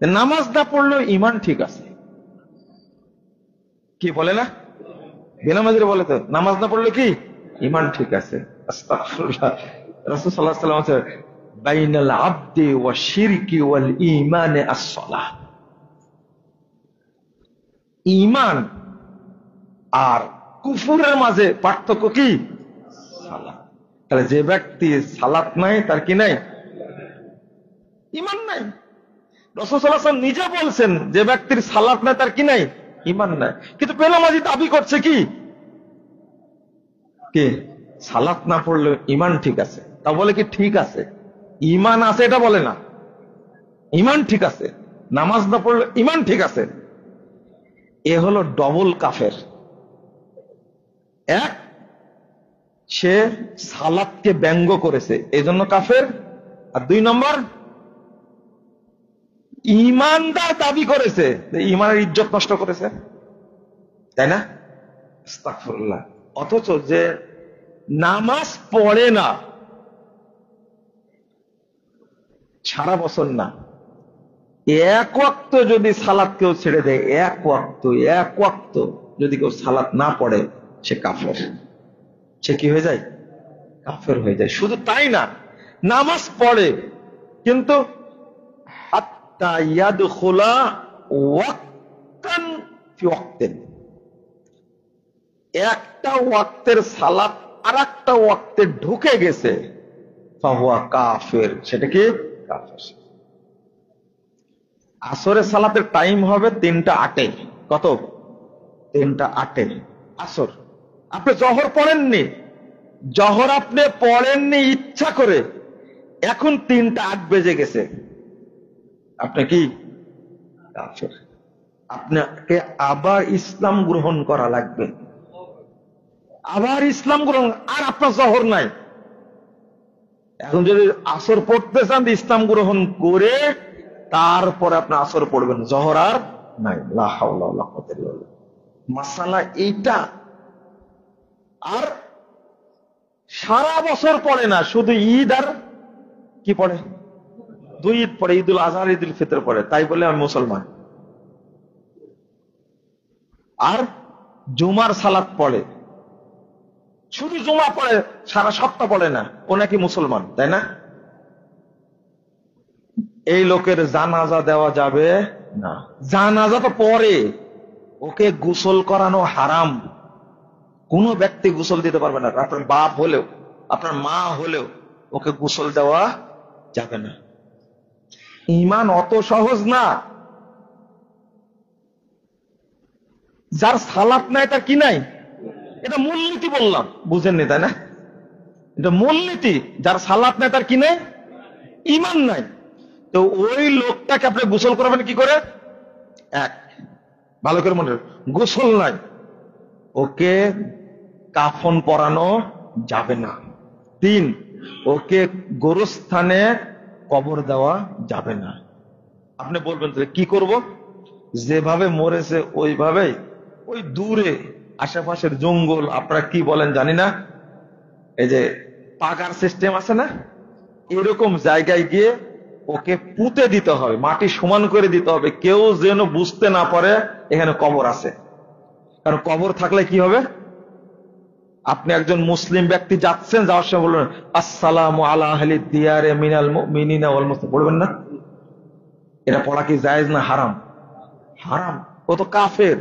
নামাজ না পড়লেও ঈমান ঠিক আছে। কি বলে না, বেনামাজিরা বলে তো নামাজ না পড়লে কি ঈমান ঠিক আছে। আস্তাগফিরুল্লাহ। রাসূল সাল্লাল্লাহু আলাইহি ওয়াসাল্লাম বলেন, বাইনাল আবদি ওয়া শিরকি ওয়াল ঈমানে আস-সালাহ। ঈমান আর কুফরের মাঝে পার্থক্য কি? সালাত। তাহলে যে ব্যক্তি সালাত নাই তার কি নাই? ঈমান নাই। রাসূল সাল্লাল্লাহু আলাইহি ওয়াসাল্লাম নিজে বলছেন যে ব্যক্তির সালাত নাই তার কি নাই? ঈমান নাই। কিন্তু বেনামাজি দাবি করছে কি কে সালাত না পড়লে ঈমান ঠিক আছে। তা বলে কি ঠিক আছে? ঈমান আছে এটা বলে না, ঈমান ঠিক আছে। নামাজ না পড়লে ঈমান ঠিক আছে। এ হলো ডবল কাফের। এক, সে সালাতকে ব্যঙ্গ করেছে এজন্য কাফের। আর দুই নম্বর, ঈমানদার দাবি করেছে, ঈমানের ইজ্জত নষ্ট করেছে, তাই না? আস্তাগফিরুল্লাহ। অথচ যে নামাজ পড়ে না সারা বছর না, এক ওয়াক্ত যদি সালাত কেউ ছেড়ে দেয়, এক ওয়াক্ত যদি কেউ সালাত না পড়ে, সে কাফের। সে কি হয়ে যায়? কাফের হয়ে যায়। শুধু তাই না, নামাজ পড়ে কিন্তু হাত্তা ইয়াদখুলা ওয়াক্তান ফি ওয়াক্তিন, একটা ওয়াক্তের সালাত আরেকটা ওয়াক্তে ঢুকে গেছে, ফাহুয়া কাফের। সেটা কি? কাফের। আসরের সালাতের টাইম হবে 3টা 8-এ। কত? 3টা 8-এ আসর। আপনি জহর পড়েননি, জহর আপনি পড়েননি ইচ্ছা করে, এখন 3টা 8 বেজে গেছে, আপনি কি? কাফের। আপনাকে আবার ইসলাম গ্রহণ করা লাগবে, আবার ইসলাম গ্রহণ। আর আপনার জহর নাই, এখন যদি আসর পড়তে চান ইসলাম গ্রহণ করে তারপরে আপনি আসর পড়বেন, জহর আর নাই। লা হাওলা ওয়ালা কুওয়াতা ইল্লা বিল্লাহ। মাসালা এইটা। আর সারা বছর পড়ে না, শুধু ঈদ আর কি পড়ে? 2 ঈদ পড়ে, ঈদুল আজহা আর ঈদুল ফিতর পড়ে, তাই বলে আমি মুসলমান। আর জুমার সালাত পড়ে, শুধু জুমা পড়ে, সারা সপ্তাহ পড়ে না, ও নাকি মুসলমান, তাই না? এই লোকের জানাজা দেওয়া যাবে না। জানাজা তো পরে, ওকে গোসল করানো হারাম। কোন ব্যক্তি গোসল দিতে পারবে না, আপনার বাপ হলেও আপনার মা হলেও ওকে গোসল দেওয়া যাবে না। ঈমান অত সহজ না। যার সালাত নাই তার কি নাই? এটা মূলনীতি বললাম, বুঝেননি তাই না? এটা মূলনীতি। যার সালাত নাই তার কি নাই? ঈমান নাই। তো ওই লোকটাকে আপনি গোসল করবেন কি করে? এক, ভালো করে মনে রাখবেন, গোসল নাই, ওকে কাফন পরানো যাবে না। 3, ওকে গোরস্থানে কবর দেওয়া যাবে না। আপনি বলবেন কি করব? যেভাবে মরেছে ওইভাবে, ওই দূরে আশেপাশের জঙ্গল, আপনারা কি বলেন জানি না, এই যে পাগার সিস্টেম আছে না, এরকম জায়গায় গিয়ে ওকে পুঁতে দিতে হবে, মাটি সমান করে দিতে হবে, কেউ যেন বুঝতে না পারে এখানে কবর আছে। কারণ কবর থাকলে কি হবে? আপনি একজন মুসলিম ব্যক্তি যাচ্ছেন, যাওয়ার সময় বলবেন আসসালামু আলা আহলি দিয়ারে মিনাল মুমিনিনা ওয়াল মুসলিমিন, বলবেন না? এটা পড়া কি জায়েজ না হারাম? হারাম। ও তো কাফের,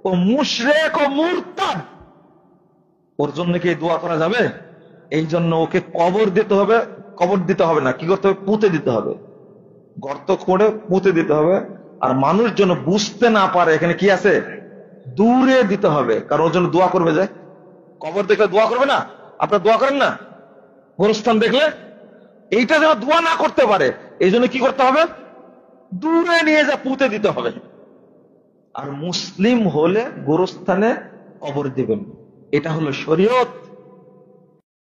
ও মুশরিক, ও মুরতাদ। ওর জন্য কি দোয়া করা যাবে? এই জন্য ওকে কবর দিতে হবে। কবর দিতে হবে না, কি করতে হবে? পুঁতে দিতে হবে, গর্ত করে পুঁতে দিতে হবে। আর মানুষ যেন বুঝতে না পারে এখানে কি আছে, দূরে দিতে হবে। কারণ ওর জন্য দোয়া করবে, যায় কবর দেখলে দোয়া করবে না? আপনারা দোয়া করেন না গোরস্থান দেখলে? এইটা যেন দোয়া না করতে পারে, এই জন্য কি করতে হবে? দূরে নিয়ে যা পুঁতে দিতে হবে। আর মুসলিম হলে গোরস্থানে কবর দিবেন, এটা হলো শরীয়ত।